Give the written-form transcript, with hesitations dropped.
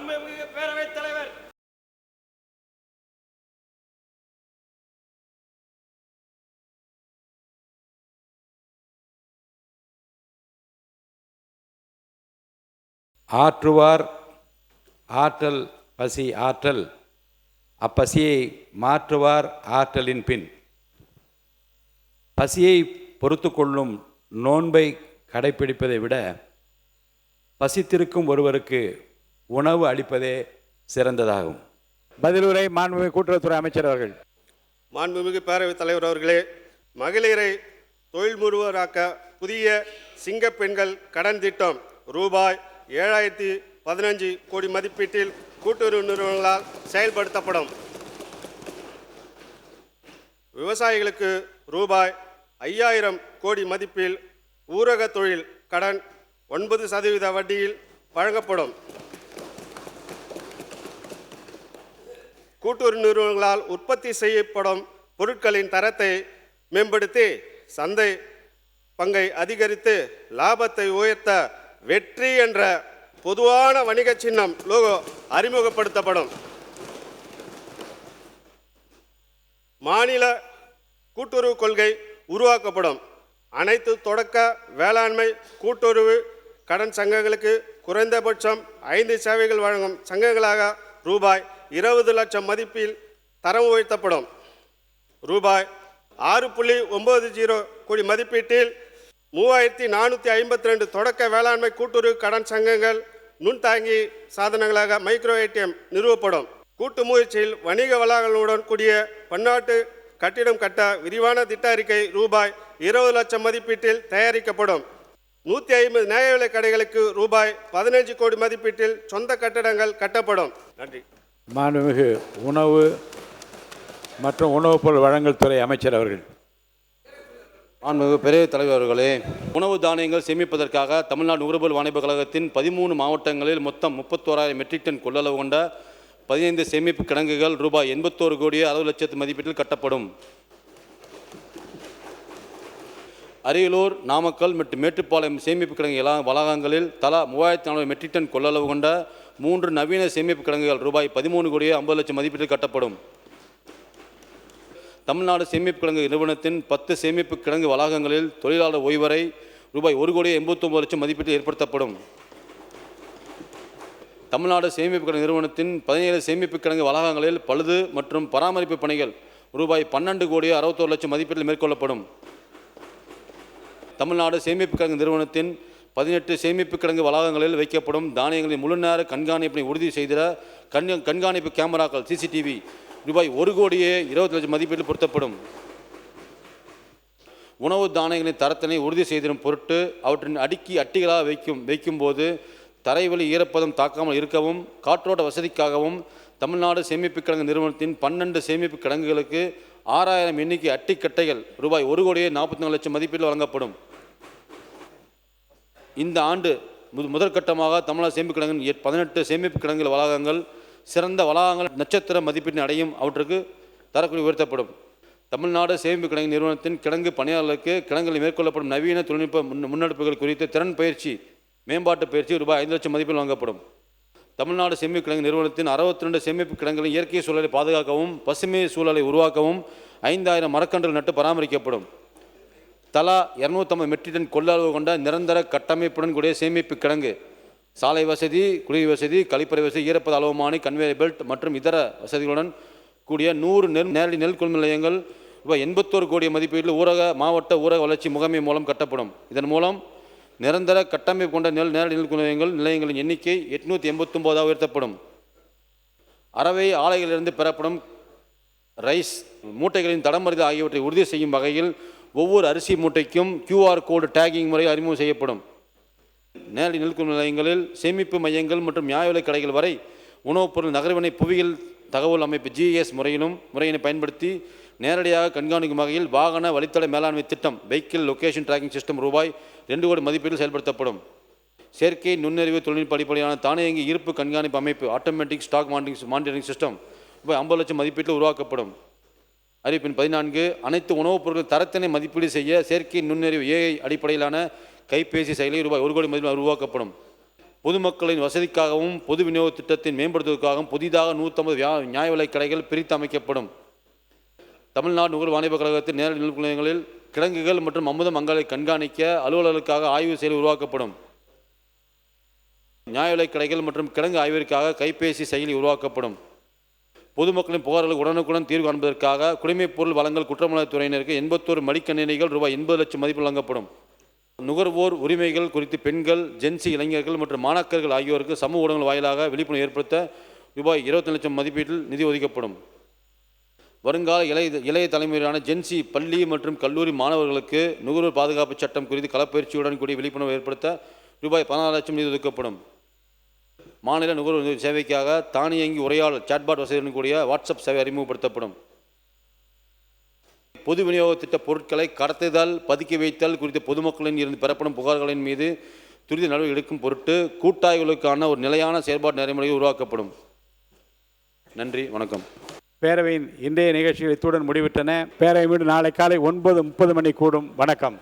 மாண்புமிகு பேரவைத் தலைவர் ஆற்றுவார் ஆற்றல் பசி ஆற்றல் அப்பசியை மாற்றுவார் ஆற்றலின் பின். பசியை பொறுத்து கொள்ளும் நோன்பை கடைப்பிடிப்பதை விட பசித்திருக்கும் ஒருவருக்கு உணவு அளிப்பதே சிறந்ததாகும். பதிலுரை மாண்புமிகு கூட்டுறவுத்துறை அமைச்சர் அவர்கள். மாண்புமிகு பேரவைத் தலைவர் அவர்களே, மகளிரை தொழில் முனைவோராக்க புதிய சிங்க பெண்கள் கடன் திட்டம் ரூபாய் 7015 கோடி மதிப்பீட்டில் கூட்டுறவு நிறுவனங்களால் செயல்படுத்தப்படும். விவசாயிகளுக்கு ரூபாய் 5000 கோடி மதிப்பில் ஊரக தொழில் கடன் 9% வட்டியில் வழங்கப்படும். கூட்டுறவு நிறுவனங்களால் உற்பத்தி செய்யப்படும் பொருட்களின் தரத்தை மேம்படுத்தி சந்தை பங்கை அதிகரித்து லாபத்தை உயர்த்த வெற்றி என்ற பொதுவான வணிக சின்னம் லோகோ அறிமுகப்படுத்தப்படும். மாநில கூட்டுறவு கொள்கை உருவாக்கப்படும். அனைத்து தொடக்க வேளாண்மை கூட்டுறவு கடன் சங்கங்களுக்கு குறைந்தபட்சம் 5 சேவைகள் வழங்கும் சங்கங்களாக ரூபாய் 20 லட்சம் மதிப்பில் தரம் உயர்த்தப்படும். ரூபாய் 6.90 கோடி மதிப்பீட்டில் 3452 தொடக்க வேளாண்மை கூட்டுறவு கடன் சங்கங்கள் நுண்தாங்கி சாதனங்களாக மைக்ரோ ஏடிஎம் நிறுவப்படும். கூட்டு முயற்சியில் வணிக வளாகங்களுடன் கூடிய பன்னாட்டு கட்டிடம் கட்ட விரிவான திட்ட அறிக்கை ரூபாய் 20 லட்சம் மதிப்பீட்டில் தயாரிக்கப்படும். 150 நியாய விலை கடைகளுக்கு ரூபாய் 15 கோடி மதிப்பீட்டில் சொந்த கட்டடங்கள் கட்டப்படும். நன்றி. மாண்புமிகு உணவு மற்றும் உணவுப் பொருள் வழங்கல் துறை அமைச்சர் அவர்கள். மாண்புமிகு பேரவைத் தலைவர் அவர்களே, உணவு தானியங்கள் சேமிப்பதற்காக தமிழ்நாடு நுகர்பொருள் வாணிபக் கழகத்தின் 13 மாவட்டங்களில் மொத்தம் 31000 மெட்ரிக் டன் கொள்ளளவு கொண்ட 15 சேமிப்பு கிடங்குகள் ரூபாய் 81 கோடியே 60 லட்சத்து மதிப்பீட்டில் கட்டப்படும். அரியலூர், நாமக்கல் மற்றும் மேட்டுப்பாளையம் சேமிப்பு கிடங்கு வளாகங்களில் தலா 3400 மெட்ரிக் டன் கொள்ளளவு கொண்ட 3 நவீன சேமிப்பு கிடங்குகள் ரூபாய் 13 கோடியே 50 லட்சம் மதிப்பீட்டில் கட்டப்படும். தமிழ்நாடு சேமிப்பு கிடங்கு நிறுவனத்தின் 10 சேமிப்பு கிடங்கு வளாகங்களில் தொழிலாளர் ஓய்வறை ரூபாய் 1 கோடியே 89 லட்சம் மதிப்பீட்டில் ஏற்படுத்தப்படும். தமிழ்நாடு சேமிப்பு கிடங்கு நிறுவனத்தின் 17 சேமிப்பு கிடங்கு வளாகங்களில் பழுது மற்றும் பராமரிப்பு பணிகள் ரூபாய் 12 கோடியே 61 லட்சம் மதிப்பீட்டில் மேற்கொள்ளப்படும். தமிழ்நாடு சேமிப்பு கிடங்கு நிறுவனத்தின் 18 சேமிப்பு கிடங்கு வளாகங்களில் வைக்கப்படும் தானியங்களின் முழு நேர கண்காணிப்பினை உறுதி செய்திட கண்காணிப்பு கேமராக்கள் சிசிடிவி ரூபாய் 1 கோடியே 20 லட்சம் மதிப்பீட்டில் பொருத்தப்படும். உணவு தானியங்களின் தரத்தினை உறுதி செய்திடும் பொருட்டு அவற்றின் அட்டிகளாக வைக்கும்போது தரைவழி ஈரப்பதம் தாக்காமல் இருக்கவும் காற்றோட்ட வசதிக்காகவும் தமிழ்நாடு சேமிப்பு கிடங்கு நிறுவனத்தின் 12 சேமிப்பு கிடங்குகளுக்கு 6000 எண்ணிக்கை அட்டிக்கட்டைகள் ரூபாய் 1 கோடியே 44 லட்சம் மதிப்பீட்டில் வழங்கப்படும். இந்த ஆண்டு முதற்கட்டமாக தமிழ்நாடு சேமிப்பு கிடங்கின் 18 சேமிப்பு கிடங்குகள் வளாகங்கள் சிறந்த வளாகங்கள் நட்சத்திர மதிப்பீட்டினை அடையும் அவற்றுக்கு தரக்குறி உயர்த்தப்படும். தமிழ்நாடு சேமிப்பு கிடங்கு நிறுவனத்தின் கிடங்கு பணியாளர்களுக்கு கிடங்கில் மேற்கொள்ளப்படும் நவீன தொழில்நுட்ப முன்னெடுப்புகள் குறித்து திறன் பயிற்சி மேம்பாட்டு பயிற்சி ரூபாய் 5 லட்சம் மதிப்பில் வழங்கப்படும். தமிழ்நாடு சேமிப்பு கிடங்கு நிறுவனத்தின் 62 சேமிப்பு கிடங்குகளின் இயற்கை சூழலை பாதுகாக்கவும் பசுமை சூழலை உருவாக்கவும் 5000 மரக்கன்றுகள் நட்டு பராமரிக்கப்படும். தலா 250 மெட்ரிக் டன் கொள்ளளவு கொண்ட நிரந்தர கட்டமைப்புடன் கூடிய சேமிப்பு கிடங்கு சாலை வசதி, குடிநீர் வசதி, கழிப்பறை வசதி, ஈரப்பத அளவுமானி, கன்வேயர் பெல்ட் மற்றும் இதர வசதிகளுடன் கூடிய 100 நேரடி நெல் கொள்முதல் நிலையங்கள் ரூபாய் 81 கோடி மதிப்பீட்டில் மாவட்ட ஊரக வளர்ச்சி முகமை மூலம் கட்டப்படும். இதன் மூலம் நிரந்தர கட்டமைப்பு கொண்ட நேரடி நெல் நிலையங்களின் எண்ணிக்கை 889 உயர்த்தப்படும். அரவை ஆலைகளிலிருந்து பெறப்படும் ரைஸ் மூட்டைகளின் தடமறிதல் ஆகியவற்றை உறுதி செய்யும் வகையில் ஒவ்வொரு அரிசி மூட்டைக்கும் QR கோடு டேகிங் முறை அறிமுகம் செய்யப்படும். நேரடி நெல் கொள்முதல் நிலையங்களில் சேமிப்பு மையங்கள் மற்றும் நியாய விலைக் கடைகள் வரை உணவுப் பொருள் நகர்வினை புவியியல் தகவல் அமைப்பு GIS முறையினை பயன்படுத்தி நேரடியாக கண்காணிக்கும் வகையில் வாகன வழித்தட மேலாண்மை திட்டம் வெஹிக்கிள் லொகேஷன் டிராக்கிங் சிஸ்டம் ரூபாய் 2 கோடி மதிப்பீட்டில் செயல்படுத்தப்படும். செயற்கை நுண்ணறிவு தொழில்நுட்ப அடிப்படையிலான தானியங்கி இருப்பு கண்காணிப்பு அமைப்பு ஆட்டோமேட்டிக் ஸ்டாக் மானிட்டரிங் சிஸ்டம் ரூபாய் 50 லட்சம் மதிப்பீட்டில் உருவாக்கப்படும். அறிவிப்பின் 14 அனைத்து உணவுப் பொருட்கள் தரத்தினை மதிப்பீடு செய்ய செயற்கை நுண்ணறிவு AI அடிப்படையிலான கைபேசி செயலி ரூபாய் 1 கோடி மதிப்பில் உருவாக்கப்படும். பொதுமக்களின் வசதிக்காகவும் பொது விநியோக திட்டத்தின் மேம்படுத்துவதற்காகவும் புதிதாக 150 நியாய விலைக் கடைகள் பிரித்து அமைக்கப்படும். தமிழ்நாடு நுகர்வோர் வாணிபக் கழகத்தின் நேரடி நெல் நிலையங்களில் கிடங்குகள் மற்றும் அமுத மங்களை கண்காணிக்க அலுவலர்களுக்காக ஆய்வு செயலி உருவாக்கப்படும். நியாய விலைக் கடைகள் மற்றும் கிடங்கு ஆய்விற்காக கைபேசி செயலி உருவாக்கப்படும். பொதுமக்களின் புகார்களுக்கு உடனுக்குடன் தீர்வு காண்பதற்காக குடிமைப் பொருள் வழங்கல் குற்றமலத்துறையினருக்கு 81 மடிக்கணினிகள் ரூபாய் 80 லட்சம் மதிப்பில் வழங்கப்படும். நுகர்வோர் உரிமைகள் குறித்து பெண்கள், ஜென்சி இளைஞர்கள் மற்றும் மாணாக்கர்கள் ஆகியோருக்கு சமூக ஊடகங்கள் வாயிலாக விழிப்புணர்வு ஏற்படுத்த ரூபாய் 20 லட்சம் மதிப்பீட்டில் நிதி ஒதுக்கப்படும். வருங்கால இளைய தலைமுறையான ஜென்சி பள்ளி மற்றும் கல்லூரி மாணவர்களுக்கு நுகர்வோர் பாதுகாப்பு சட்டம் குறித்து களப்பயிற்சியுடன் கூடிய விழிப்புணர்வு ஏற்படுத்த ரூபாய் 16 லட்சம் நிதி ஒதுக்கப்படும். மாநில நுகர்வோர் சேவைக்காக தானியங்கி உரையாடல் சாட்பாட் வசதியுடன் கூடிய வாட்ஸ்அப் சேவை அறிமுகப்படுத்தப்படும். பொது விநியோக திட்ட பொருட்களை கடத்துதல், பதுக்கி வைத்தல் குறித்த பொதுமக்களின் இருந்து பெறப்படும் புகார்களின் மீது துரித நடவடிக்கை எடுக்கும் பொருட்டு கூட்டாய்வுகளுக்கான ஒரு நிலையான செயல்பாட்டு நடைமுறை உருவாக்கப்படும். நன்றி, வணக்கம். பேரவையின் இன்றைய நிகழ்ச்சிகள் இத்துடன் முடிவிட்டன. பேரவை மீண்டும் நாளை காலை 9:30 மணி கூடும். வணக்கம்.